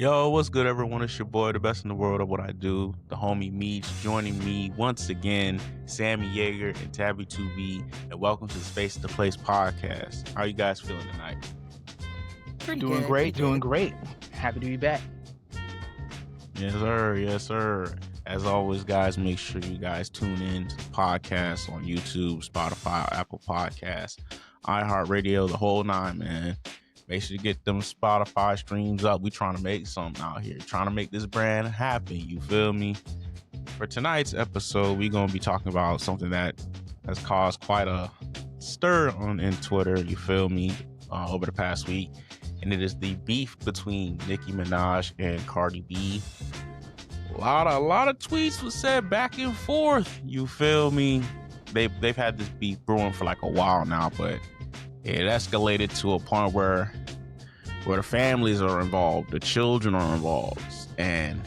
Yo, what's good, everyone? It's your boy, the best in the world of what I do, the homie Meech, joining me once again, Sammy Yeager and Tabby 2B, and welcome to the Space to Place podcast. How are you guys feeling tonight? Pretty Doing good, great, pretty doing good. great. Happy to be back. Yes, sir. Yes, sir. As always, guys, make sure you guys tune in to the podcast on YouTube, Spotify, Apple Podcasts, iHeartRadio, the whole nine, man. Make sure you get them Spotify streams up. We trying to make something out here. Trying to make this brand happen. You feel me? For tonight's episode, we're going to be talking about something that has caused quite a stir in Twitter. You feel me? Over the past week. And it is the beef between Nicki Minaj and Cardi B. A lot of tweets was said back and forth. You feel me? They've had this beef brewing for like a while now, but it escalated to a point where the families are involved, the children are involved, and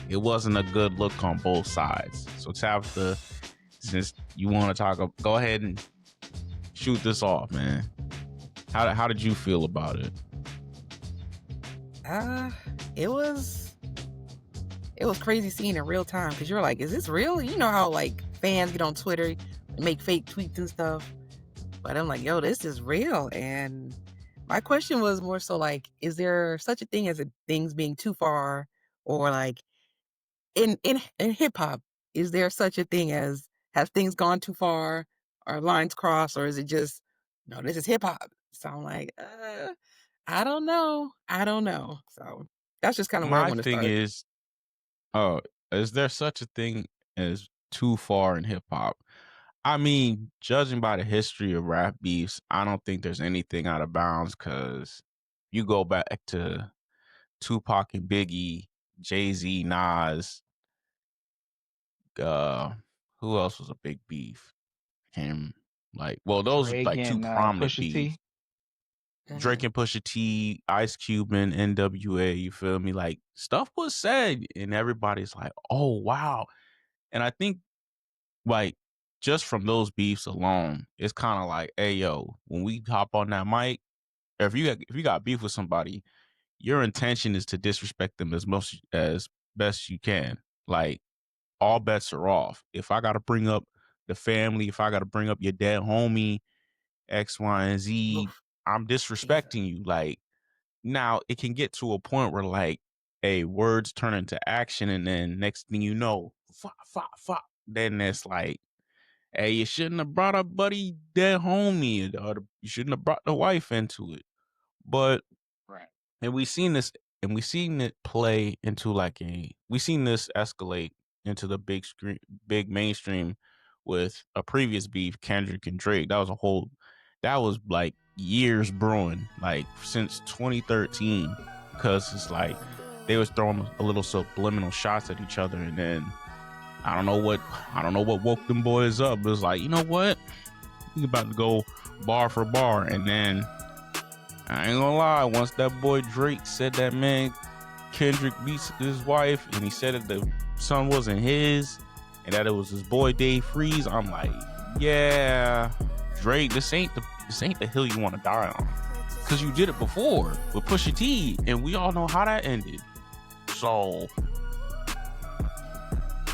it wasn't a good look on both sides. So Tabitha, since you want to talk, go ahead and shoot this off, man. How did you feel about it? It was crazy seeing it in real time because you're like, is this real? You know how like fans get on Twitter and make fake tweets and stuff. But I'm like, yo, this is real. And my question was more so like, is there such a thing as things being too far, or like in hip hop, is there such a thing as have things gone too far or lines crossed, or is it just no? This is hip hop. So I'm like, I don't know. So that's just kind of where I My want to thing start. is there such a thing as too far in hip hop? I mean, judging by the history of rap beefs, I don't think there's anything out of bounds, because you go back to Tupac and Biggie, Jay-Z, Nas, who else was a big beef? Him, those are Drake like two and prominent Pusha beefs. T. Drake and Pusha T, Ice Cube and NWA, you feel me? Like, stuff was said and everybody's like, oh, wow. And I think, like, just from those beefs alone, it's kind of like, hey, yo, when we hop on that mic, or if you got beef with somebody, your intention is to disrespect them as best you can. Like, all bets are off. If I got to bring up the family, if I got to bring up your dead homie, X, Y, and Z, Oof, I'm Jesus. disrespecting you. Like, now it can get to a point where, like, hey, words turn into action, and then next thing you know, fuck. Then it's like, hey, you shouldn't have brought up buddy dead homie, or you shouldn't have brought the wife into it. But Right. and we seen it play into we seen this escalate into the big mainstream with a previous beef, Kendrick and Drake. That was like years brewing, like since 2013, because it's like they was throwing a little subliminal shots at each other, and then I don't know what woke them boys up. It was like, you know what? We about to go bar for bar. And then I ain't gonna lie, once that boy Drake said that man Kendrick beats his wife, and he said that the son wasn't his and that it was his boy Dave Freeze, I'm like, yeah, Drake, this ain't the hill you want to die on, because you did it before with Pusha T, and we all know how that ended. So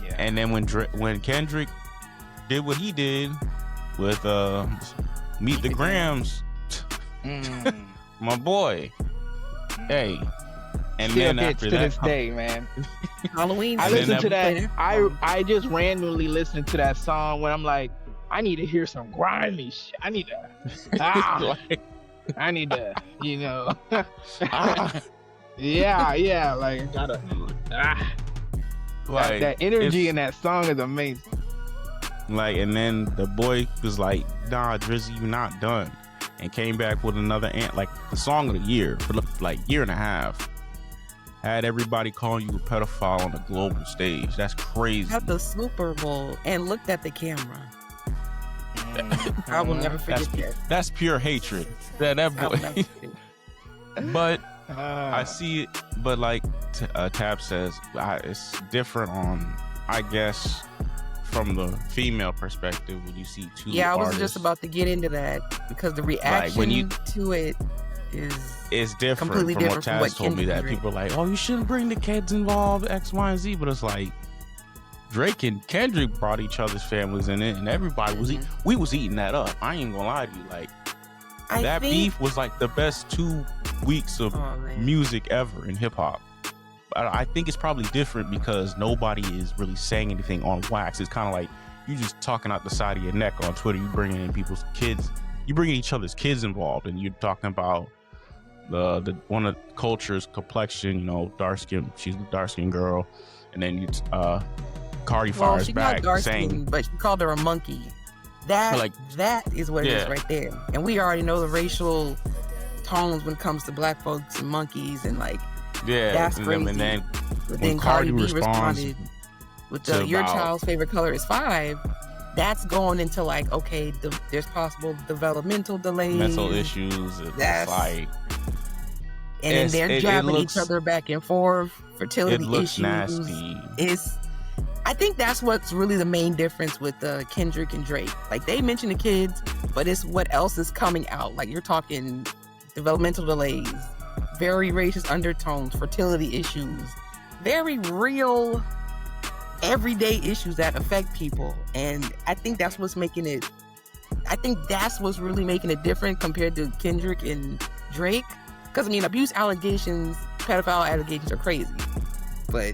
Yeah. and then when Kendrick did what he did with Meet the Grams, my boy, hey, and Still then hits after to that, this day, man. Halloween. I And then listen to that- that. I just randomly listen to that song when I'm like, I need to hear some grimy shit. I need to, I need to, you know. yeah, like gotta, like that energy it's- in that song is amazing. Like, and then the boy was like, nah, Drizzy, you're not done, and came back with another like the song of the year for like year and a half. Had everybody calling you a pedophile on the global stage. That's crazy. At the Super Bowl and looked at the camera. I will never forget that. That's pure hatred. That I will never boy. forget. But I see it. But like Tab says, it's different on, I guess, from the female perspective, when you see two Yeah, I was artists, just about to get into that because the reaction when you- to it is it's different completely from what different from what Taz told me, Kendrick and that Drake. people are like, oh, you shouldn't bring the kids involved, X, Y, and Z. But it's like Drake and Kendrick brought each other's families in it, and everybody was we was eating that up. I ain't gonna lie to you, like that beef was like the best 2 weeks of music ever in hip hop. I think it's probably different because nobody is really saying anything on wax. It's kind of like you just talking out the side of your neck on Twitter. You bringing in people's kids, you bringing each other's kids involved, and you're talking about the one of the culture's complexion. You know, dark skin. She's the dark skin girl, and then you Cardi fires back saying, but she called her a monkey. That is what it is right there. And we already know the racial tones when it comes to black folks and monkeys, and like that's crazy. And then but then Cardi B responded with your child's favorite color is 5. That's going into like, okay, there's possible developmental delays, mental issues. That's like, and then they're jabbing each other back and forth. Fertility issues. Nasty. I think that's what's really the main difference with Kendrick and Drake. Like, they mention the kids, but it's what else is coming out. Like, you're talking developmental delays, very racist undertones, fertility issues, very real, everyday issues that affect people. And I think that's what's making it. I think that's what's really making it different compared to Kendrick and Drake. Because, I mean, abuse allegations, pedophile allegations are crazy. But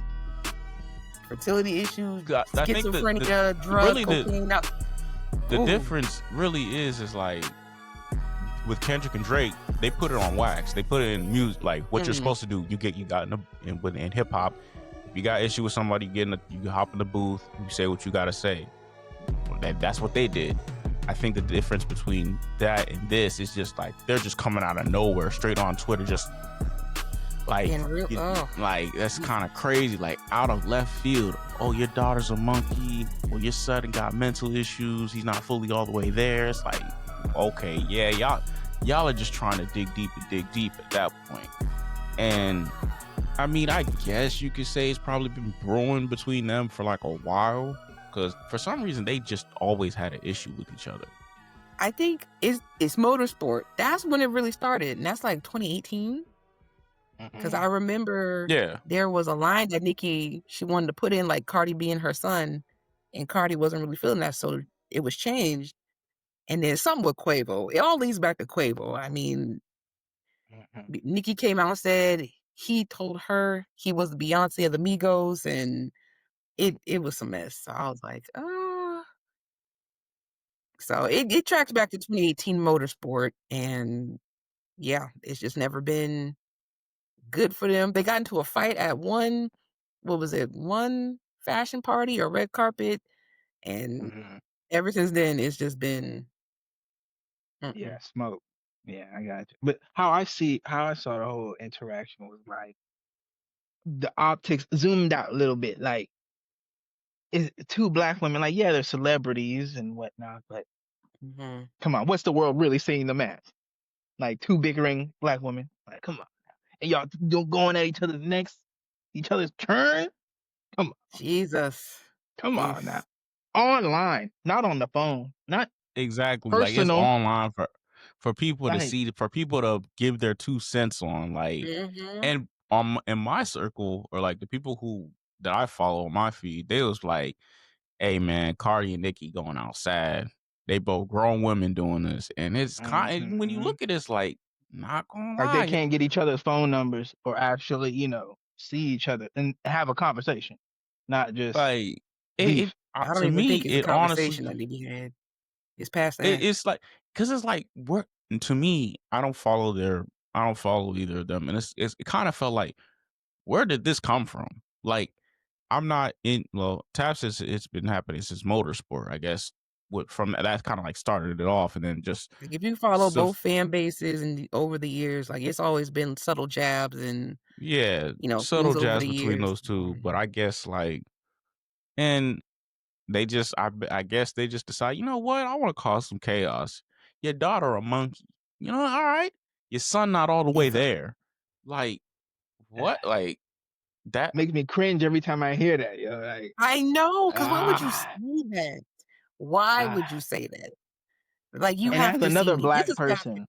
fertility issues, schizophrenia, drugs, cocaine. The difference really is like with Kendrick and Drake, they put it on wax. They put it in music, like what you're supposed to do. You got in hip hop. If you got issue with somebody, you hop in the booth, you say what you gotta say. That's what they did. I think the difference between that and this is just like they're just coming out of nowhere, straight on Twitter, just. Like, like that's kind of crazy, like out of left field. Oh, your daughter's a monkey. Well, your son got mental issues. He's not fully all the way there. It's like, okay, yeah, y'all are just trying to dig deep at that point. And I mean, I guess you could say it's probably been brewing between them for like a while, because for some reason they just always had an issue with each other. I think it's motorsport. That's when it really started, and that's like 2018. Because I remember there was a line that Nicki, she wanted to put in like Cardi being her son, and Cardi wasn't really feeling that, so it was changed. And then something with Quavo. It all leads back to Quavo. I mean, Nicki came out and said he told her he was the Beyonce of the Migos, and it was a mess. So I was like, oh. So it tracks back to 2018 motorsport, and yeah, it's just never been good for them. They got into a fight at one fashion party or red carpet, and ever since then it's just been smoke. Yeah, I got you. But how I saw the whole interaction was like the optics zoomed out a little bit. Like, it's 2 black women. Like, yeah, they're celebrities and whatnot, but come on, what's the world really seeing them as? Like 2 bickering black women. Like, come on. And y'all going at each other's turn? Come on. Jesus. Come on now. Online, not on the phone. Not exactly personal. Like, it's online for people to see, for people to give their 2 cents on, like, and in my circle, or like the people that I follow on my feed, they was like, hey man, Cardi and Nicki going outside. They both grown women doing this, and it's kind of, when you look at it, it's like, not gonna lie, like they can't get each other's phone numbers or actually, see each other and have a conversation, not just like I don't even think it's a conversation that need to be had. It's past that. It's like, because it's like, to me, I don't follow either of them, and it kind of felt like, where did this come from? Like, I'm not in. Well, Tap says it's been happening since motorsport, I guess. From that kind of like started it off, and then just like, if you follow both fan bases and over the years, like, it's always been subtle jabs and subtle jabs between those 2. But I guess like, and they just I guess they just decide, you know what, I want to cause some chaos. Your daughter a monkey, all right. Your son not all the way there. Like, what? Like, that makes me cringe every time I hear that. Like, I know, because why would you say that? Why would you say that? Like, you have to another see black person.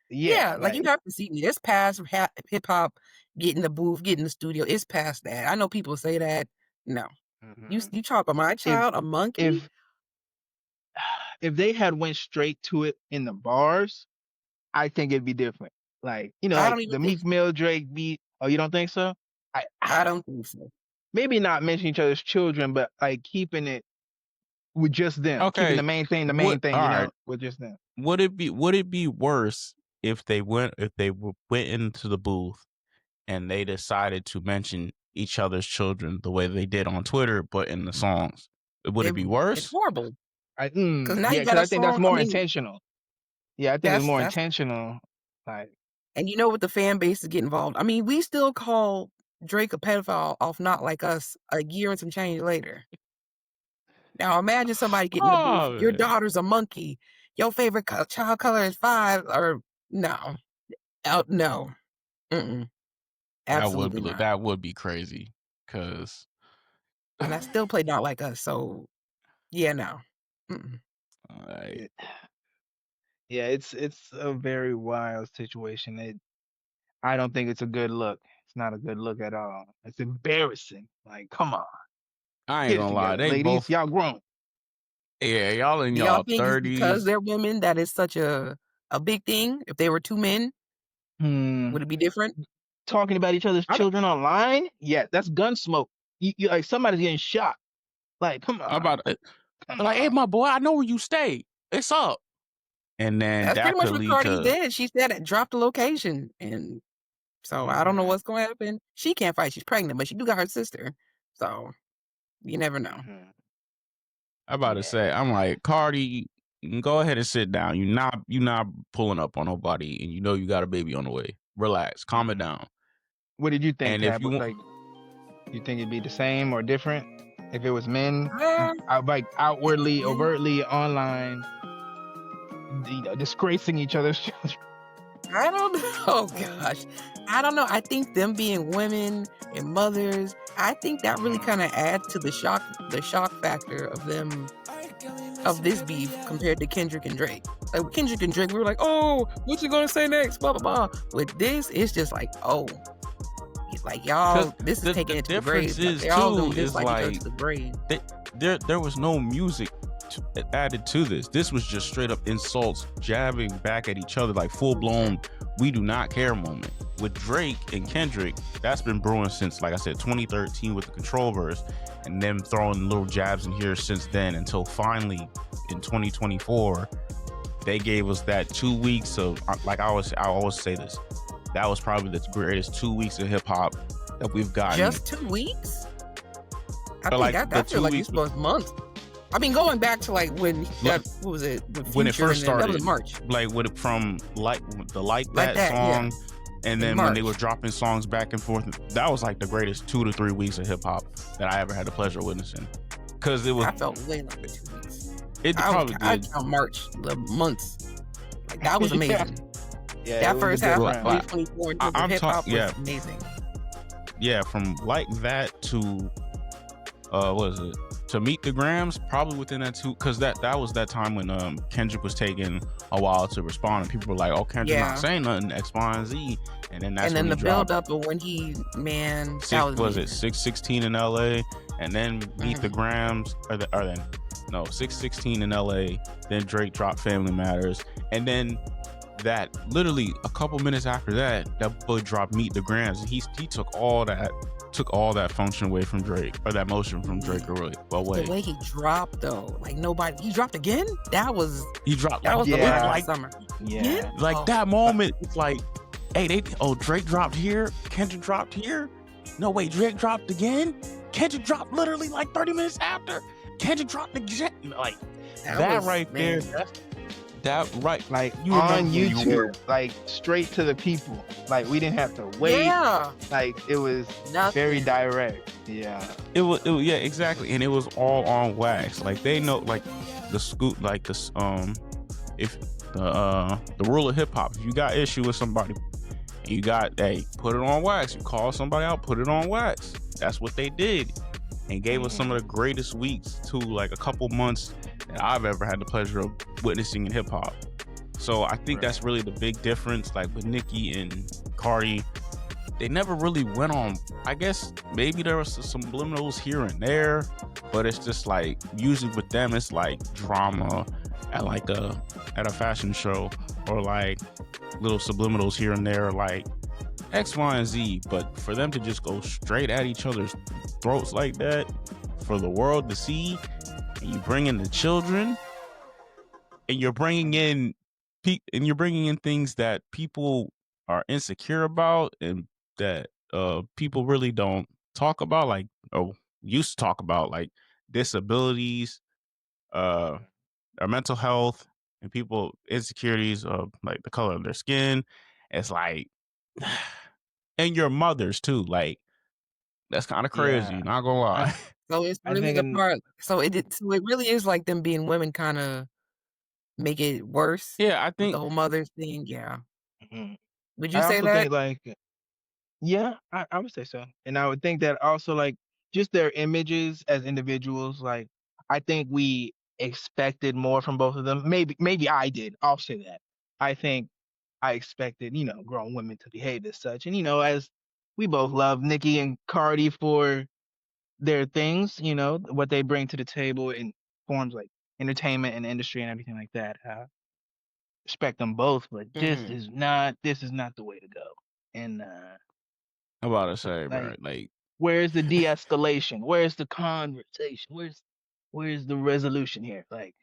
Yeah, like you like have to see me. It's past hip hop, get in the booth, get in the studio. It's past that. I know people say that. No, mhm. you talk about my if child, a monkey. if if they had went straight to it in the bars, I think it'd be different. Like, I like don't even the think. Meek Mill Drake beat. Oh, you don't think so? I I don't think so. maybe not mention each other's children, but like keeping it with just them, keeping Okay, the what? main thing, All right. with just them. Would it be worse if they went into the booth and they decided to mention each other's children the way they did on Twitter, but in the songs? Would it be It's worse? horrible because now Yeah, you because got a I think that's song. I more mean, intentional. Yeah, I think it's more that's intentional. Like, and you know what the fan base is getting involved. I mean, we still call Drake a pedophile off Not Like Us a year and some change later. Now imagine somebody getting in the booth. Oh, Your daughter's a monkey. Your favorite child color is 5, or no, no, mm-mm, absolutely not. that would be crazy. Cause And I still play Not Like Us, so yeah, no. Mm-mm. like, it, yeah, it's a very wild situation. I don't think it's a good look. It's not a good look at all. It's embarrassing. Like, come on, I ain't get it gonna lie, together, they ladies. both, Y'all grown. yeah, y'all in Do y'all y'all think it's because 30s. they're women that is such a big thing? If they were 2 men, Hmm. would it be different? Talking about each other's I, children online? Yeah, that's gun smoke. You like somebody's getting shot. Like, I'm about come like, hey, on. my boy, I know where you stay. It's up, and then That's pretty that much could what lead Cardi to. did. She said it dropped the location, and so I don't know Mhm, what's going to happen. She can't fight. She's pregnant, but she do got her sister, so you never know. mhm. I'm about to Yeah. say, I'm like, Cardi, you can go ahead and sit down. You not pulling up on nobody, and you know you got a baby on the way. Relax, calm it Mhm. down. What did you think, And if Tab? you want, Like, you think it'd be the same or different if it was men, Uh, like outwardly, again, overtly online, disgracing each other's children? I don't know. Oh gosh, I don't know. I think them being women and mothers, I think that really Mhm. kind of adds to the shock factor of them, of this beef compared to Kendrick and Drake. Like with Kendrick and Drake, we were like, oh, what you gonna say next? Blah blah blah. With this, it's just like, oh, like because y'all, this is the taking it to the difference grave. Like is they all too gonna is dislike each other like to the grave. there was no music added to this. This was just straight up insults, jabbing back at each other, like full blown "we do not care" moment. With Drake and Kendrick, that's been brewing since, like I said, 2013 with the Control verse, and them throwing little jabs in here since then until finally in 2024 they gave us that 2 weeks of, like I always say this, that was probably the greatest 2 weeks of hip hop that we've gotten. Just 2 weeks? I think Like that the I feel 2 like weeks this was months. I mean, going back to like when that, what was it? With when it Future first and then- that started, was in March. like with it from like Like that yeah. song, and In then when they March. were dropping songs back and forth, that was like the greatest 2 to 3 weeks of hip hop that I ever had the pleasure of witnessing. Because it was, I felt way longer 2 weeks. it I probably I did. count March, the months. Like that was Yeah. amazing. Yeah, it That was a first good half Right, of round. like, 2024 in terms of I'm hip hop was yeah, amazing. yeah, from like that to what is it? To Meet the Grams, probably within that two, because that was that time when Kendrick was taking a while to respond, and people were like, "Oh, Kendrick Yeah. not saying nothing, X, Y, and Z," and then that's And then when the he dropped. build up of when he, man, that Six, was was it amazing. 616 in LA, and then Meet the Mhm. Grams, or then no 616 in LA. Then Drake dropped Family Matters, and then that literally a couple minutes after that boy dropped Meet the Grams. He took all that function away from Drake, or that motion from Drake away. The way he dropped though, like nobody, he dropped again. That was He dropped the Yeah. last like summer. Yeah. like Oh. that moment. It's like, hey, Drake dropped here, Kendrick dropped here. No wait, Drake dropped again. Kendrick dropped literally like 30 minutes after. Kendrick dropped again. Like that was, right man. there. That right, Like you on remember where you were. YouTube, like straight to the people. Like we didn't have to wait. Yeah, Like it was nothing. very direct. Yeah. It was yeah, exactly, and it was all on wax. Like they know, like the scoop, like this if the rule of hip hop, if you got issue with somebody, and you got, hey, put it on wax. You call somebody out, put it on wax. That's what they did, and gave us some of the greatest weeks to like a couple months that I've ever had the pleasure of witnessing in hip hop. So I think that's really the big difference. Like with Nicki and Cardi, they never really went on. I guess maybe there was some subliminals here and there, but it's just like usually with them, it's like drama at like at a fashion show, or like little subliminals here and there, like X, Y, and Z. But for them to just go straight at each other's throats like that for the world to see, and you bring in the children, and you're bringing in things that people are insecure about, and that people really don't talk about, like, or used to talk about, like disabilities, or mental health, and people insecurities of like the color of their skin. It's like, and your mothers too. Like, that's kind of crazy. Yeah. Not gonna lie. So it's I really think the in part. So it really is like them being women, kind of make it worse Yeah, I with the think whole mothers thing. Yeah. Mhm. Would you I say also that? think like yeah, I would say so. And I would think that also like just their images as individuals, like I think we expected more from both of them. Maybe I did. I'll say that. I think I expected, grown women to behave as such. And as we both love Nicki and Cardi for their things, what they bring to the table in forms like entertainment and industry and everything like that. Respect them both, but Hmm. this is not the way to go. And I'm about to say, bro, like like, where's the de-escalation? Where's the conversation? Where's the resolution here? Like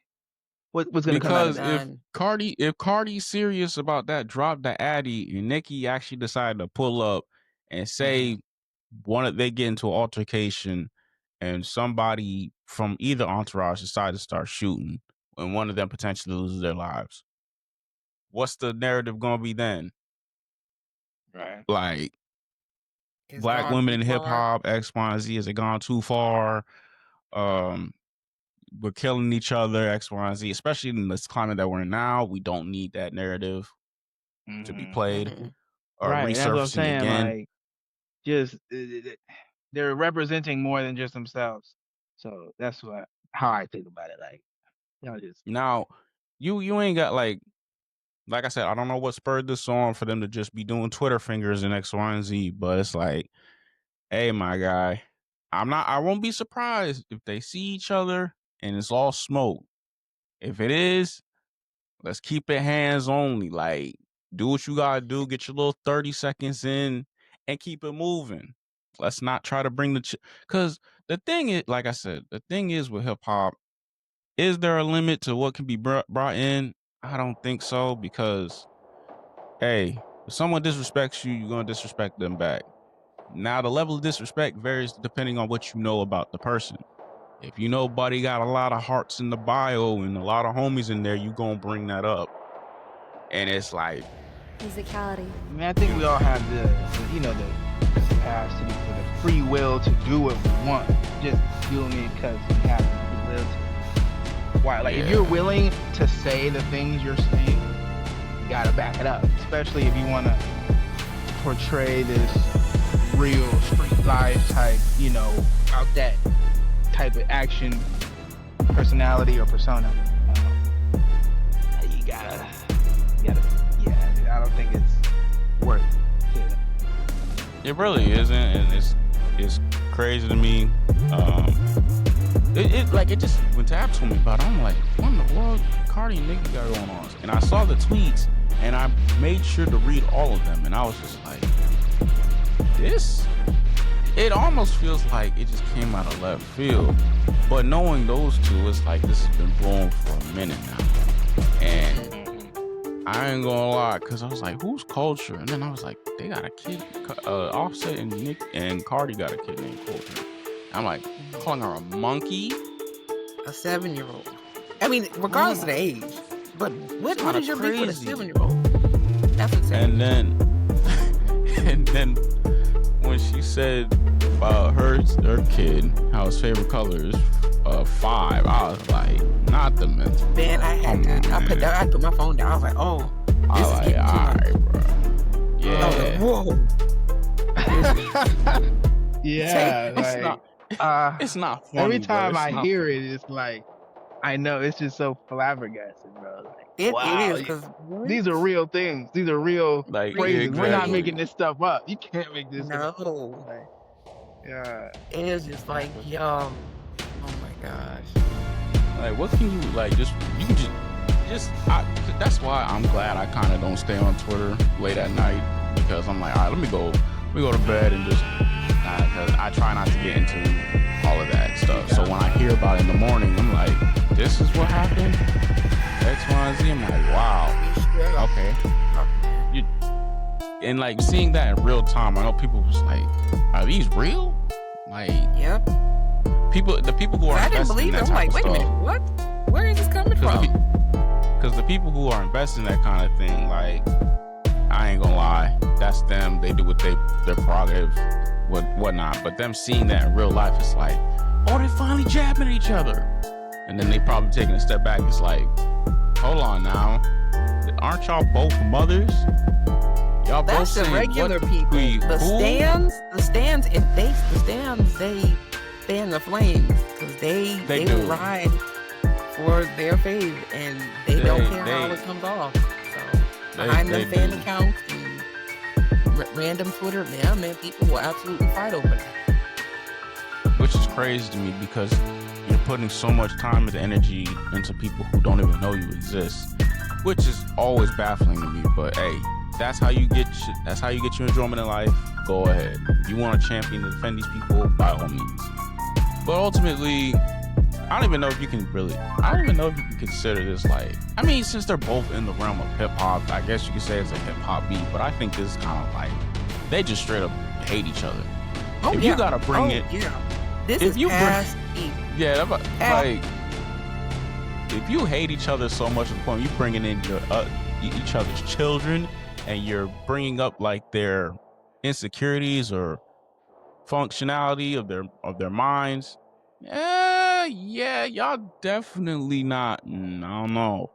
what's gonna come out of because this? None. if Cardi's serious about that, drop the Addy, and Nicki actually decided to pull up and Mhm. say they get into an altercation, and somebody from either entourage decided to start shooting, and one of them potentially loses their lives, what's the narrative gonna be then? Right. Like, It's black gone women too in hip far. hop, X, Y, and Z, has it gone too far? Um, we're killing each other, X, Y, and Z, especially in this climate that we're in now. We don't need that narrative to be Hmm. played Hmm. or Right. And that's what I'm resurfacing saying. again. Like just they're representing more than just themselves. So that's how I think about it. Like just Now, you ain't got like I said, I don't know what spurred this on for them to just be doing Twitter fingers and X, Y, and Z, but it's like, hey, my guy, I won't be surprised if they see each other and it's all smoke. If it is, let's keep it hands only. Like, do what you gotta do, get your little 30 seconds in, and keep it moving. Let's not try to bring because the thing is, like I said, the thing is with hip hop, is there a limit to what can be brought in? I don't think so, because hey, if someone disrespects you, you're gonna disrespect them back. Now, the level of disrespect varies depending on what you know about the person. If you know buddy got a lot of hearts in the bio and a lot of homies in there, you gonna bring that up. And it's like, Musicality. I mean, I think we all have the capacity for the free will to do what we want. Just doing it because we have the free will to. Why? Like, if you're yeah, willing to say the things you're saying, you gotta back it up. Especially if you want to portray this real street life type, out that type of action, personality or persona. You gotta. Yeah. I don't think it's worth it. it really isn't, and it's crazy to me. It just when Tab told me about it, I'm like, what in the world Cardi and Nicki got going on? And I saw the tweets, and I made sure to read all of them, and I was just like, this. It almost feels like it just came out of left field. But knowing those two, it's like this has been brewing for a minute now, and I ain't gonna lie, because I was like, who's Culture? And then I was like, they got a kid. Offset and Nick and Cardi got a kid named Culture. I'm like, calling her a monkey? A 7-year-old. I mean, regardless of the age. But what kinda is your beef with a crazy. 7-year-old? That's insane. And then when she said about her kid, how his favorite color is 5, I was like, not the mental. Man, I had Come to. on, I put my phone down. I was like, oh, I this is was like, getting too much. alright, bro. I was like, Yeah. whoa. Yeah, It's not funny, every bro. time It's I not hear funny. it, it's like I know it's just so flabbergasted, bro. Like It wow, is because these are real things. These are real Like, yeah, phrases. We're not making exactly. this stuff up. You can't make this up. no, Like, yeah. it is just like oh my gosh. Like, what can you like? You can that's why I'm glad I kind of don't stay on Twitter late at night, because I'm like, all right, let me go to bed and just because I try not to get into all of that stuff. So when I hear about it in the morning, I'm like, this is what happened. X, Y, and Z. I'm like, wow, okay. And like seeing that in real time, I know people was like, are these real? Like, Yep. the people who are I didn't invested in believe it. that I'm type like, of wait a stuff. minute, what? Where is this coming from? Because the people who are invested in that kind of thing, like, I ain't gonna lie, that's them. They do what their prerogative, whatnot. But them seeing that in real life, it's like, oh, they finally jabbing at each other. And then they probably taking a step back. It's like, hold on now, aren't y'all both mothers? Y'all That's both the saying regular what, people. we, The who? stands, they fan the flames because they do. will ride for their fave and they don't care how it comes off. So behind them fan accounts and random Twitter, yeah, man, people will absolutely fight over that. Which is crazy to me because you're putting so much time and energy into people who don't even know you exist, which is always baffling to me. But hey, that's how you get your enjoyment in life. Go ahead. You want to champion and defend these people, by all means. But ultimately, I don't even know if you can consider this like, I mean, since they're both in the realm of hip hop, I guess you could say it's a hip hop beat, but I think this is kind of like, they just straight up hate each other. Oh, if yeah. you gotta bring it, yeah. This if is you past beat. yeah, like, if you hate each other so much to the point you bringing in your each other's children and you're bringing up like their insecurities or functionality of their minds, yeah, y'all definitely not. I don't know.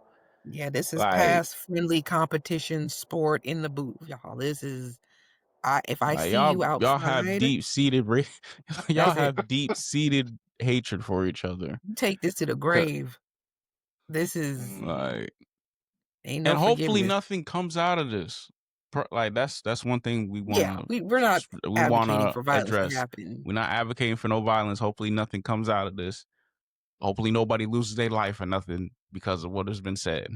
Yeah, this is Like, past friendly competition sport in the booth, y'all. This is if I see you y'all have outside, deep seated y'all that's it. have deep seated hatred for each other. You take this to the grave. This is Like, ain't no and hopefully forgiveness. nothing comes out of this. Like, that's one thing we Yeah, want we're not advocating to for violence to address. happen. We're not advocating for no violence. Hopefully nothing comes out of this. Hopefully nobody loses their life or nothing because of what has been said.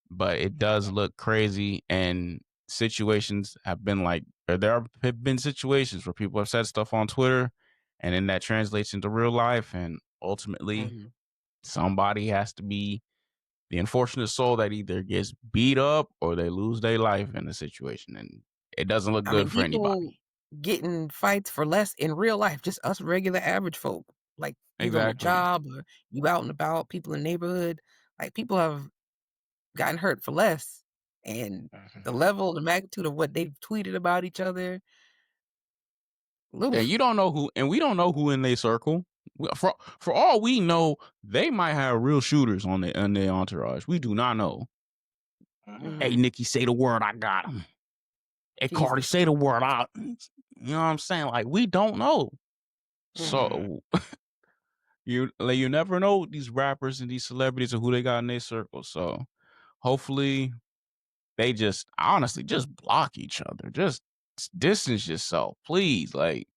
But it does look crazy, and situations have been like, there have been situations where people have said stuff on Twitter, and then that translates into real life, and ultimately somebody has to be the unfortunate soul that either gets beat up or they lose their life in the situation, and it doesn't look I mean, good for people anybody. getting fights for less in real life, just us regular average folk, like either on the Exactly. job or you out and about, people in the neighborhood, like people have gotten hurt for less. And the level, the magnitude of what they've tweeted about each other. And you don't know who, and we don't know who in their circle. For all we know, they might have real shooters on their entourage. We do not know. Hey, Nicki, say the word, I got him. Hey, Cardi, say the word out. You know what I'm saying? Like, we don't know. So you never know these rappers and these celebrities and who they got in their circle. So hopefully they just honestly just block each other. Just distance yourself, please. Like,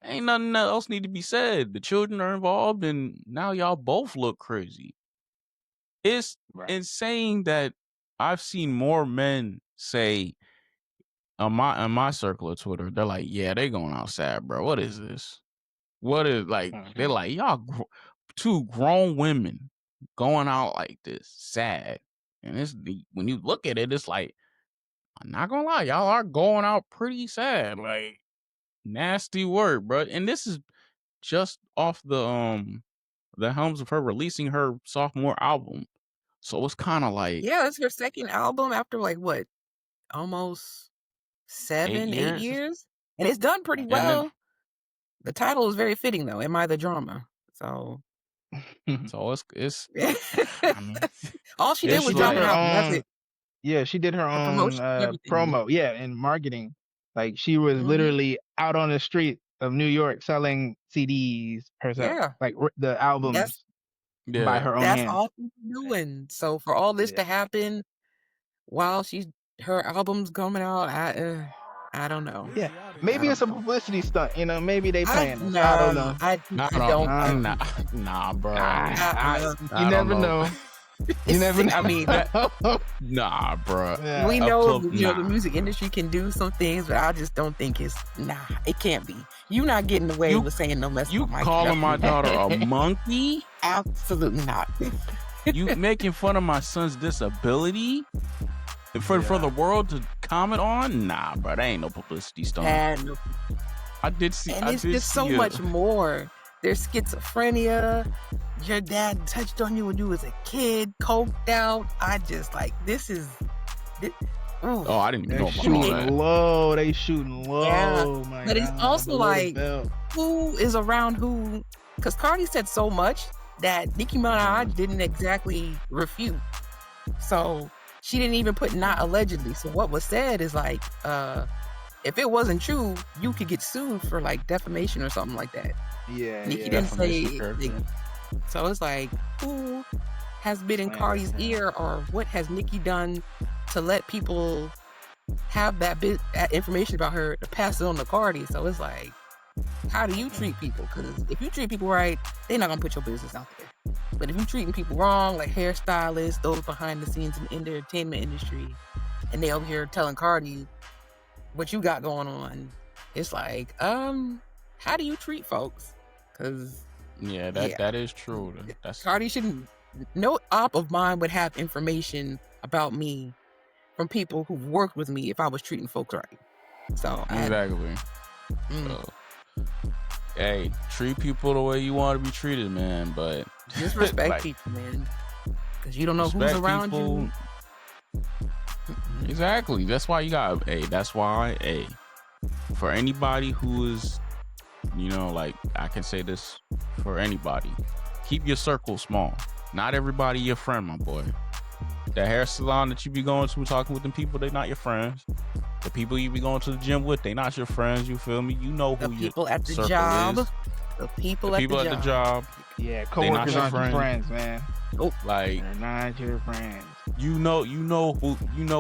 ain't nothing else need to be said. The children are involved, and now y'all both look crazy. It's insane that I've seen more men say on my circle of Twitter, they're like, yeah, they going outside, bro. What is this? What is, like, they're like, y'all two grown women going out like this, sad. And when you look at it, it's like, I'm not gonna lie, y'all are going out pretty sad. Like, nasty word, bro. And this is just off the helms of her releasing her sophomore album. So it's kind of like, Yeah, it's her second album after like what, almost 8 8 years. years, and it's done pretty well. The title is very fitting though. Am I the drama? So it's I mean, all she did was drop an album. That's it. Yeah, she did her own everything. promo. Yeah, and marketing. Like, she was literally out on the street of New York selling CDs herself. Yeah. Like the albums. by her own That's hands. all she's doing. So for all this to happen while her album's coming out, I don't know. Yeah, maybe it's a publicity stunt. You know, maybe they playing this. I don't know. I don't. Nah, bro. You never know. You never know. I mean, Nah, bro. Yeah. we know the music industry can do some things, but I just don't think it can't be. You're not getting away with saying no mess. You calling my daughter a monkey? Absolutely not. You making fun of my son's disability for the world to comment on? Nah, bro, that ain't no publicity stunt. And I did see. And it's just so much more. There's schizophrenia. Your dad touched on you when you was a kid, coked out. I just this is. Oh, I didn't even know about all that. Low. They shooting low. Yeah. My but God, it's also who is around who? Because Cardi said so much that Nicki Minaj didn't exactly refute. So she didn't even put not allegedly. So what was said is if it wasn't true, you could get sued for defamation or something like that. Yeah. Nicki didn't say. So it's who has been in Cardi's ear, or what has Nicki done to let people have that information about her to pass it on to Cardi? So it's how do you treat people? Because if you treat people right, they're not gonna put your business out there. But if you're treating people wrong, like hairstylists, those behind the scenes in the entertainment industry, and they over here telling Cardi what you got going on, it's how do you treat folks? Because that is true. Cardi shouldn't. No op of mine would have information about me from people who've worked with me if I was treating folks right. So exactly. Hey, treat people the way you want to be treated, man. But just respect people, man, because you don't know who's around you. Exactly. That's why you got. That's why. For anybody who is, I can say this for anybody: keep your circle small. Not everybody your friend, my boy. The hair salon that you be going to, talking with them people, they not your friends. The people you be going to the gym with, they not your friends. You feel me? You know who your people at the circle job. is. The people at the job. Yeah, coworkers aren't your friends, man. They're not your friends. You know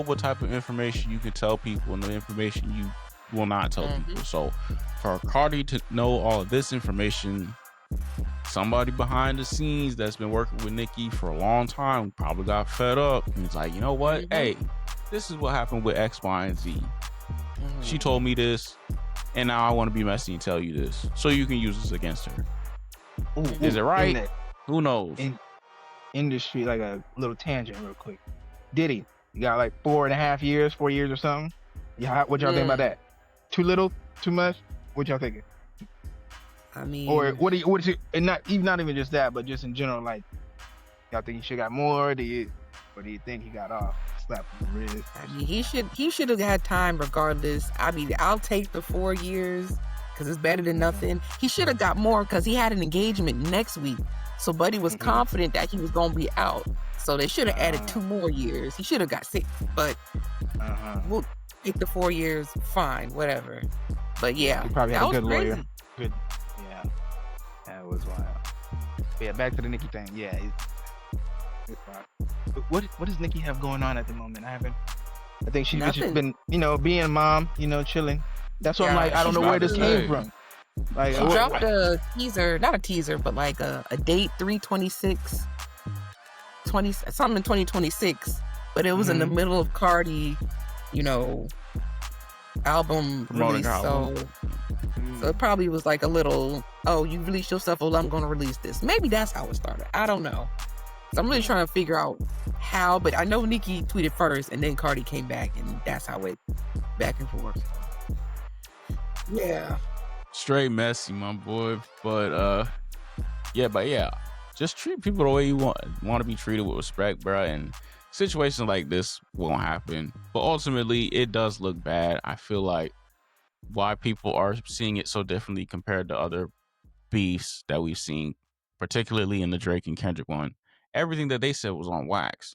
what type of information you can tell people and the information you will not tell people. So for Cardi to know all of this information, somebody behind the scenes that's been working with Nicki for a long time probably got fed up and it's you know what? Hey, this is what happened with X, Y, and Z. She told me this, and now I want to be messy and tell you this, so you can use this against her. Is it right? Who knows? In industry, a little tangent real quick. Diddy, you got 4.5 years, 4 years or something. Yeah, what y'all think about that? Too little? Too much? What y'all thinking? I mean, or what is it? And not even just that, but just in general, y'all think he should got more? Or do you think he got off? Slap on the wrist. I mean, he should have had time regardless. I mean, I'll take the 4 years because it's better than nothing. He should have got more because he had an engagement next week. So Buddy was confident that he was gonna be out. So they should have added 2 more years. He should have got 6, but we'll take the 4 years. Fine, whatever. But yeah, he probably had a good crazy. lawyer. Good. Yeah, that was wild. But yeah, back to the Nicki thing. Yeah, it's wild. But what does Nicki have going on at the moment? I think she's just been, being a mom, chilling. That's what I'm I don't know where this came from. She dropped a teaser, not a teaser, but a date 3/26, something in 2026. But it was in the middle of Cardi, album release. So it probably was a little, you released yourself, I'm going to release this. Maybe that's how it started. I don't know. So I'm really trying to figure out how, but I know Nicki tweeted first and then Cardi came back and that's how it back and forth. Yeah. Straight messy, my boy. But just treat people the way you want to be treated with respect, bro. And situations like this won't happen. But ultimately, it does look bad. I feel like why people are seeing it so differently compared to other beefs that we've seen, particularly in the Drake and Kendrick one. Everything that they said was on wax.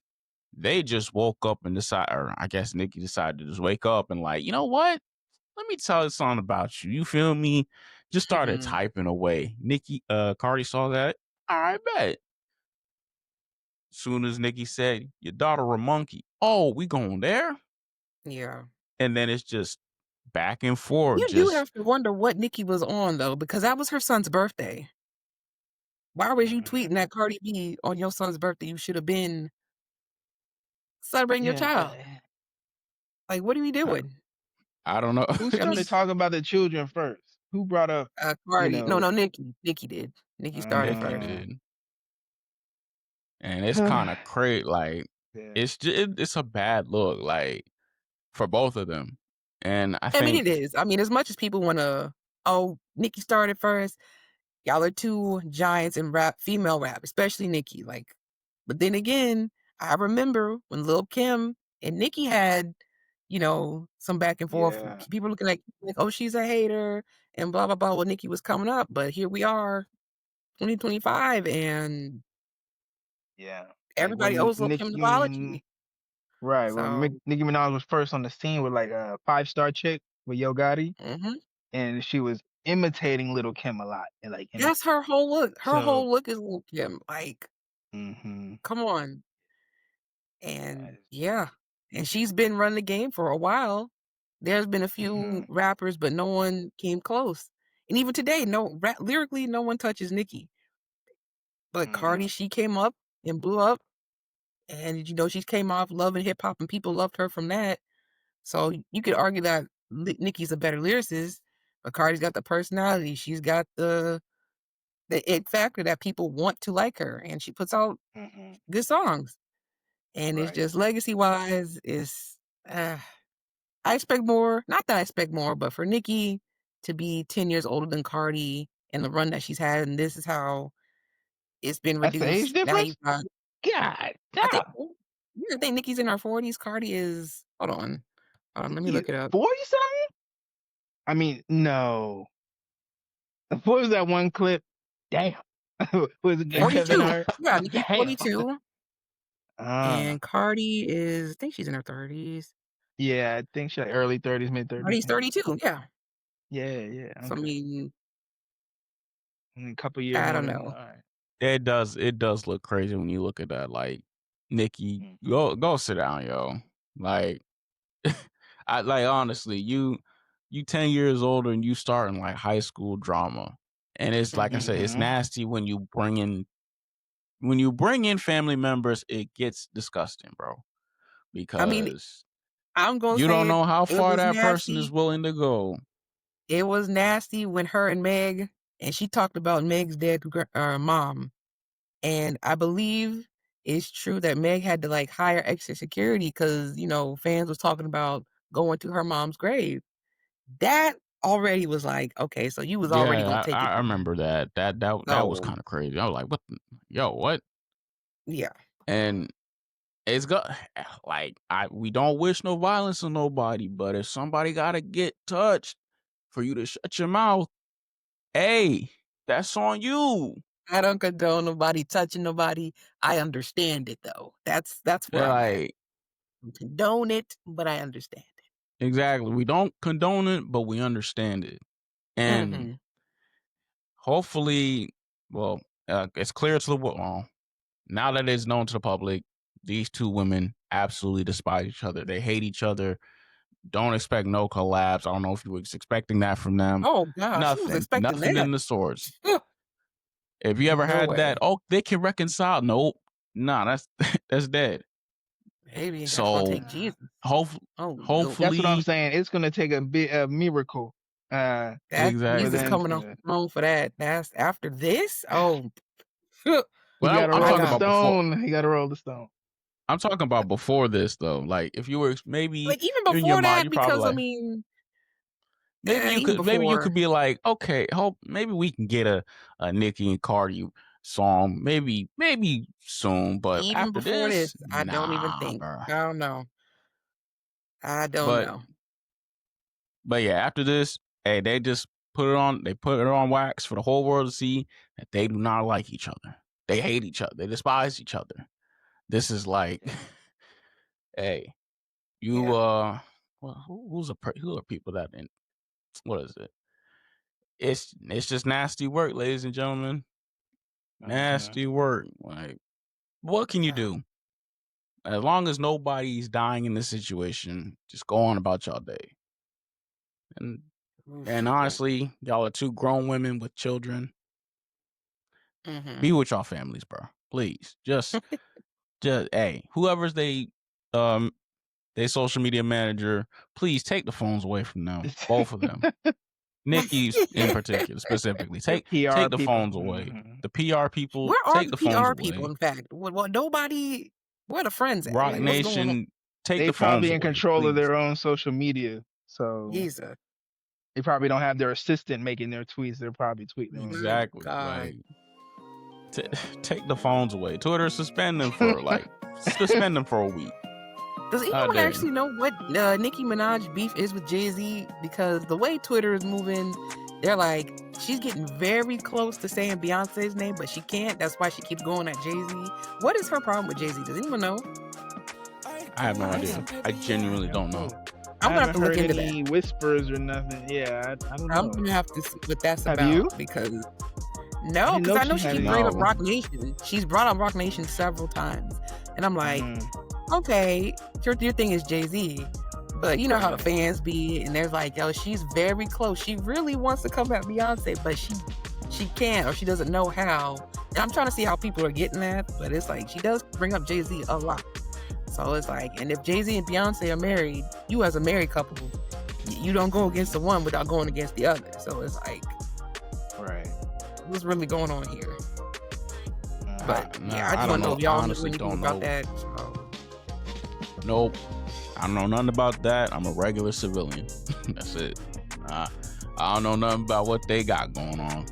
They just woke up and decided, or I guess Nicki decided to just wake up and you know what? Let me tell you something about you. You feel me? Just started typing away. Cardi saw that. All right, bet. soon as Nicki said, "Your daughter a monkey," oh, we going there, Yeah. and then it's just back and forth. You do Just have to wonder what Nicki was on though, because that was her son's birthday. Why was you tweeting that Cardi B on your son's birthday? You should have been celebrating your Yeah, but child. Like, what are we I, doing? I don't know. who I mean, started talking about the children first? Who brought up, you Cardi. No, know, no, Nicki. Nicki did. Nicki started Nicki first. uh, did, and it's kind of crazy. Like yeah, it's a bad look, like for both of them, and I I mean, think it is. I mean, as much as people want to, oh, Nicki started first. Y'all are two giants in rap, female rap, especially Nicki. Like, but then again, I remember when Lil Kim and Nicki had, some back and forth. yeah, People looking like, oh, she's a hater and blah blah blah. When Nicki was coming up, but here we are, 2025, and yeah. Like everybody when owes Lil Kim an apology. right, when So, Nicki Minaj was first on the scene with like a 5-star chick with Yo Gotti, mhm. and she was imitating Little Kim a lot, and like, and That's her whole look. Her so, whole look is Lil Kim. Like, mm-hmm, come on. yeah, And yeah, and she's been running the game for a while. There's been a mm-hmm, few rappers, but no one came close. And even today, lyrically, no one touches Nicki. But mm-hmm, Cardi, she came up and blew up, and she came off loving hip hop, and people loved her from that. So you could argue that Nicki's a better lyricist, but Cardi's got the personality. She's got the it factor that people want to like her, and she puts out mm-hmm, good songs. And it's right. just legacy wise, uh, I expect more. Not that I expect more, but for Nicki to be 10 years older than Cardi and the run that she's had, and this is how it's been That's the age reduced. Now difference. you've got, God I think, damn, yeah, I think Nicki's in her 40s. Cardi is, hold on. Let me Nicki look it up. 40 something. I mean, no. What was that one clip? Damn. Was it Kevin 42. Hart? Yeah, Nicki's Damn. 42. Ah, And Cardi is, I think she's in her 30s. yeah, I think she's like early 30s, mid 30s. Cardi's 32. Yeah. Yeah, yeah, So, I okay. mean, A couple years I more don't than me. know. All right. it does look crazy when you look at that. Like Nicki, Mm-hmm. go sit down, yo. Like I like honestly, you 10 years older and you starting like high school drama. And it's like I said, it's Mm-hmm. nasty when you bring in family members, it gets disgusting, bro. I mean, Because I'm going to you don't say it. know how It far was that person is nasty. willing to go. It was nasty when her and Meg, and she talked about Meg's dead mom. And I believe it's true that Meg had to like hire extra security because, fans was talking about going to her mom's grave. That already was like, okay, so you was already gonna Yeah, take it I there. remember that. That was So kind of crazy. I was like, yo, what? yeah. And it's got like we don't wish no violence on nobody, but if somebody gotta get touched for you to shut your mouth, hey, that's on you. I don't condone nobody touching nobody. I understand it though. That's where They're I'm at. like, I don't condone it, but I understand exactly. We don't condone it, but we understand it. it. And hopefully, well, it's clear to the world now that it's known to the public, these two women absolutely despise each other. They hate each other. Don't expect no collabs. I don't know if you was expecting that from them. Oh gosh, who was Nothing. expecting Nothing that? in the source. If you ever No had that, way. oh, they can reconcile. Nope. Nah, that's that's dead. Maybe that's gonna So take Jesus. hope, Oh no. That's what I'm hopefully, saying. It's gonna take a miracle. That For Jesus exactly. them coming off to. the throne for that. That's after this? Oh, He But got to I'm my roll talking the God. about before. stone. He got to roll the stone. I'm talking about before this though. Like if you were maybe Like, even in your before mind, that, you probably because, I like mean, even maybe you before could be like, okay, hope maybe we can get a Nicki and Cardi song, maybe soon. But even after before this, this, I don't even nah, think. bro. I don't know. I don't But know. yeah, after this, hey, they just put it on. They put it on wax for the whole world to see that they do not like each other. They hate each other. They despise each other. This is like, hey, you Yeah. well, who are people that in what is it? It's just nasty work, ladies and gentlemen. Mm-hmm. Nasty work. Like What can you do? As long as nobody's dying in this situation, just go on about y'all day. And honestly, y'all are two grown women with children. Be with y'all families, bro. Please, just hey, whoever's they social media manager, please take the phones away from them, both of them. Nicki's in particular, specifically. Take the phones away. The PR people, Where are take the the phones PR people? away. In fact, well, nobody. Where are the friends at? Rock Like, what's going on? Nation, take They the phones probably away. in control please. of their own social media, so Jesus. they probably don't have their assistant making their tweets. They're probably tweeting them. Exactly. God. Like, take the phones away. Twitter, suspend them for a week. Does anyone actually know what Nicki Minaj beef is with Jay-Z? Because the way Twitter is moving, they're like, she's getting very close to saying Beyonce's name, but she can't. That's why she keeps going at Jay-Z. What is her problem with Jay-Z? Does anyone know? I have no idea. I genuinely don't know. I'm gonna have to look into any that. whispers or nothing. Yeah, I don't know. I'm gonna have to see what that's Have about. you? Because I no, didn't because know I know she she had keeps any. bringing up No. Rock Nation. She's brought up Rock Nation several times, and I'm like, okay, your thing is Jay-Z, but you know how the fans be, and they're like, yo, she's very close. She really wants to come at Beyonce, but she can't, or she doesn't know how. And I'm trying to see how people are getting that, but it's like she does bring up Jay-Z a lot. So it's like, and if Jay-Z and Beyonce are married, you as a married couple, you don't go against the one without going against the other. So it's like, Right. what's really going on here? But yeah, I just don't want to know if y'all honestly know anything don't about know. that. So. Nope. I don't know nothing about that. I'm a regular civilian. That's it. I don't know nothing about what they got going on.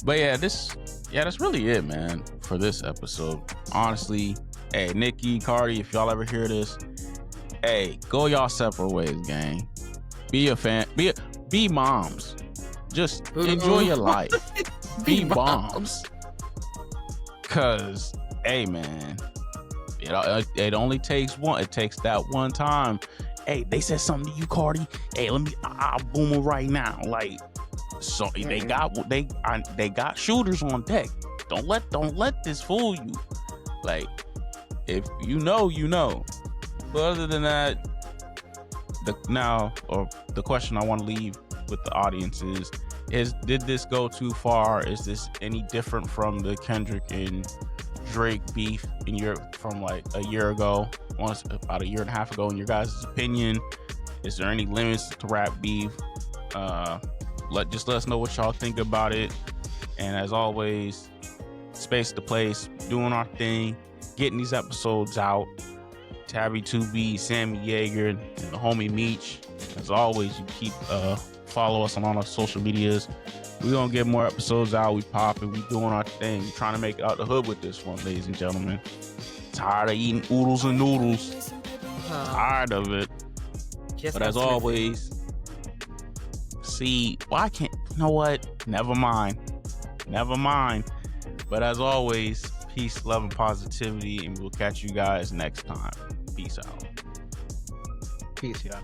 But that's really it, man, for this episode. Honestly, hey, Nicki, Cardi, if y'all ever hear this, hey, go y'all separate ways, gang. Be a fan. Be moms. Just enjoy your life. Be moms. Cause, hey, man, it only takes one. It takes that one time. Hey, they said something to you, Cardi. Hey, I'll boom it right now. Like, so they got shooters on deck. Don't let this fool you. Like, if you know, you know. But other than that, the question I want to leave with the audience is did this go too far? Is this any different from the Kendrick and Drake beef from like a year ago, about a year and a half ago? In your guys' opinion, is there any limits to rap beef? Let us know what y'all think about it. And as always, space to place, doing our thing, getting these episodes out. Tabby 2B, Sammy Yeager, and the homie Meech. As always, you keep follow us on all our social medias. We're gonna get more episodes out. We popping, we doing our thing. We're trying to make it out the hood with this one, ladies and gentlemen. Tired of eating oodles and noodles. Tired of it. But as always, you know what? Never mind. But as always, peace, love, and positivity, and we'll catch you guys next time. Peace out. Peace, y'all.